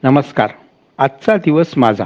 नमस्कार. आजचा दिवस माझा.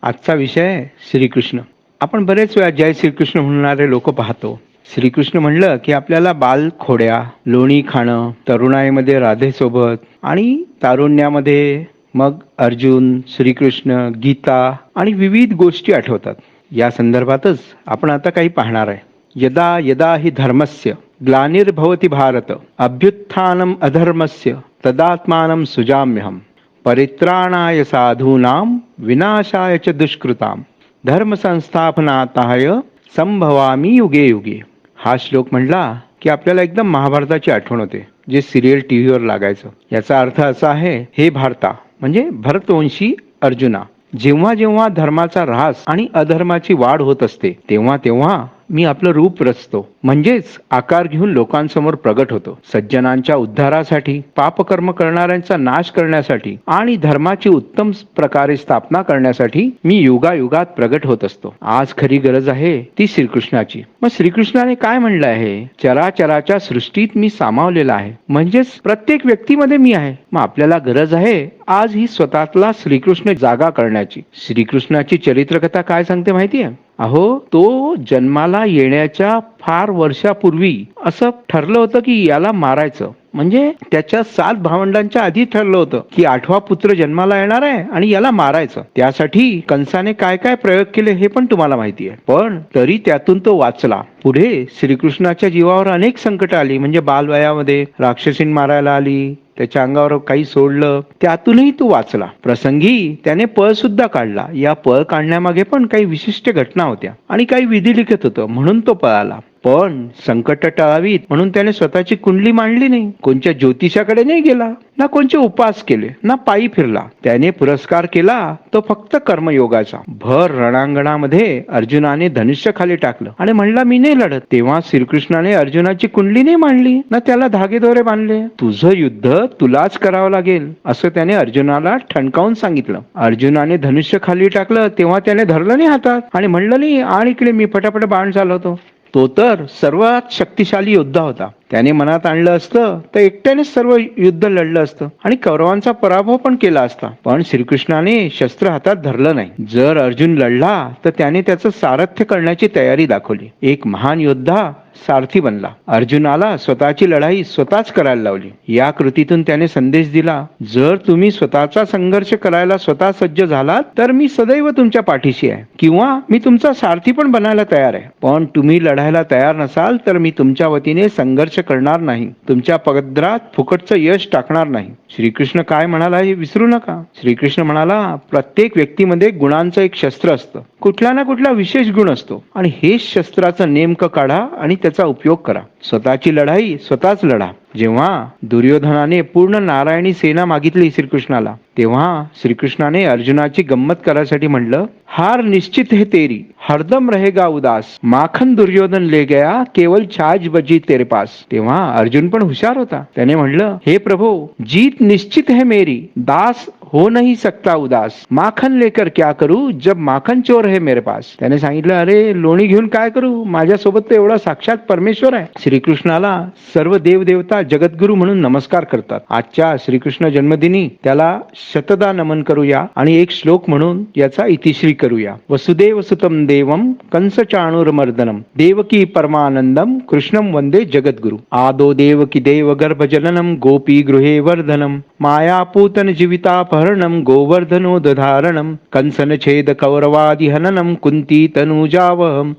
आजचा विषय आहे श्रीकृष्ण. आपण बरेच वेळा जय श्रीकृष्ण म्हणणारे लोक पाहतो. श्रीकृष्ण म्हणलं की आपल्याला बाल खोड्या, लोणी खाणं, तरुणाईमध्ये राधेसोबत आणि तारुण्यामध्ये मग अर्जुन, श्रीकृष्ण, गीता आणि विविध गोष्टी आठवतात. या संदर्भातच आपण आता काही पाहणार आहे. यदा यदा हि धर्मस्य ग्लानिर्भवति भारत अभ्युत्थानम अधर्मस्य तदात्मानं सुजाम्यहम परित्राणाय साधूनां विनाशाय च दुष्कृताम धर्म संस्थापनार्थाय संभवामी युगे युगे. हा श्लोक म्हणला की आपल्याला एकदम महाभारताची आठवण होते, जे सिरियल टीव्हीवर लागायचं. याचा अर्थ असा आहे, हे भारता म्हणजे भरतवंशी अर्जुना, जेव्हा जेव्हा धर्माचा ऱ्हास आणि अधर्माची वाढ होत असते तेव्हा तेव्हा मी आपलं रूप रचतो, म्हणजेच आकार घेऊन लोकांसमोर प्रगट होतो. सज्जनांच्या उद्धारासाठी, पापकर्म करणाऱ्यांचा नाश करण्यासाठी आणि धर्माची उत्तम प्रकारे स्थापना करण्यासाठी मी युगायुगात प्रगट होत असतो. आज खरी गरज आहे ती श्रीकृष्णाची. मग श्रीकृष्णाने काय म्हणलं आहे? चराचराच्या सृष्टीत मी सामावलेला आहे, म्हणजेच प्रत्येक व्यक्तीमध्ये मी आहे. मग आपल्याला गरज आहे आज ही स्वतःतला श्रीकृष्ण जागा करण्याची. श्रीकृष्णाची चरित्रकथा काय सांगते माहितीये? अहो, तो जन्माला येण्याच्या फार वर्षापूर्वी असं ठरलं होतं की याला मारायचं. म्हणजे त्याच्या 7 भावंडांच्या आधी ठरलं होतं की 8वा पुत्र जन्माला येणार आहे आणि याला मारायचं. त्यासाठी कंसाने काय काय प्रयोग केले हे पण तुम्हाला माहिती आहे. पण तरी त्यातून तो वाचला. पुढे श्रीकृष्णाच्या जीवावर अनेक संकट आली. म्हणजे बालवयामध्ये राक्षसीन मारायला आली, त्याच्या अंगावर काही सोडलं, त्यातूनही तो वाचला. प्रसंगी त्याने पळ सुद्धा काढला. या पळ काढण्यामागे पण काही विशिष्ट घटना होत्या आणि काही विधी लिखित होतं, म्हणून तो पळाला. पण संकट टळावीत म्हणून त्याने स्वतःची कुंडली मांडली नाही, कोणत्या ज्योतिषाकडे नाही गेला, ना कोणचे उपास केले, ना पायी फिरला. त्याने पुरस्कार केला तो फक्त कर्मयोगाचा. भर रणांगणामध्ये अर्जुनाने धनुष्य खाली टाकलं आणि म्हणला मी नाही लढत. तेव्हा श्रीकृष्णाने अर्जुनाची कुंडली नाही मांडली, ना त्याला धागेदोरे बांधले. तुझं युद्ध तुलाच करावं लागेल असं त्याने अर्जुनाला ठणकावून सांगितलं. अर्जुनाने धनुष्य खाली टाकलं तेव्हा त्याने धरलं नाही हातात आणि म्हणलं नाही आणि इकडे मी फटाफट बाण चालवतो. तो तर सर्वात शक्तिशाली योद्धा होता. त्याने मनात आणलं असतं तर एकट्यानेच सर्व युद्ध लढलं असतं आणि कौरवांचा पराभव पण केला असता. पण श्रीकृष्णाने शस्त्र हातात धरलं नाही. जर अर्जुन लढला तर त्याने त्याचं सारथ्य करण्याची तयारी दाखवली. एक महान योद्धा सारथी बनला. अर्जुनाला स्वतःची लढाई स्वतःच करायला लावली. या कृतीतून त्याने संदेश दिला, जर तुम्ही स्वतःचा संघर्ष करायला स्वतः सज्ज झालात तर मी सदैव तुमच्या पाठीशी आहे, किंवा मी तुमचा सारथी पण बनायला तयार आहे. पण तुम्ही लढायला तयार नसाल तर मी तुमच्या वतीने संघर्ष करणार नाही, तुमच्या पदरात फुकटचं यश टाकणार नाही. श्रीकृष्ण काय म्हणाला हे विसरू नका. श्रीकृष्ण म्हणाला, प्रत्येक व्यक्तीमध्ये गुणांचं एक शस्त्र असतं, कुठला ना कुठला विशेष गुण असतो आणि हेच शस्त्राचं नेमकं काढा आणि त्याचा उपयोग करा. स्वतःची लढाई स्वतःच लढा. जेव्हा दुर्योधनाने पूर्ण नारायणी सेना मागितली श्रीकृष्णाला, तेव्हा श्रीकृष्णाने अर्जुनाची गंमत करायसाठी म्हणलं, हार निश्चित है तेरी हरदम रहेगा उदास, माखन दुर्योधन ले गया केवल छाछ बची तेरे पास. तेव्हा अर्जुन पण हुशार होता. त्याने म्हणलं, हे प्रभो, जीत निश्चित है मेरी, दास हो नहीं सकता उदास, माखन लेकर क्या करू जब माखन चोर है मेरे पास. त्याने सांगितलं, अरे लोणी घेऊन काय करू, माझ्यासोबत तर एवढा साक्षात परमेश्वर आहे. श्रीकृष्णाला सर्व देवदेवता जगद्गुरु म्हणून नमस्कार करतात. आजच्या श्रीकृष्ण जन्मदिनी त्याला शतदा नमन करूया आणि एक श्लोक म्हणून याचा इतिश्री करूया. वसुदेव सुतम देवम कंस चाणूरमर्दनम देवकी परमानंदम कृष्णम वंदे जगद्गुरु. आदो देवकी देव गर्भ जननम गोपी गृहे वर्धनम मायापूतन जीवितापहरणम गोवर्धनो दधारणम कंसन छेद कौरवादि हननम कुंती तनुजावहम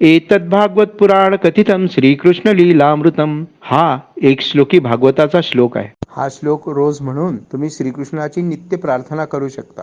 एतद् भागवत पुराण कथितम श्रीकृष्ण लीलामृतम. हा एक श्लोकी भागवताचा श्लोक आहे. हा श्लोक रोज म्हणून तुम्ही श्रीकृष्णाची नित्य प्रार्थना करू शकता.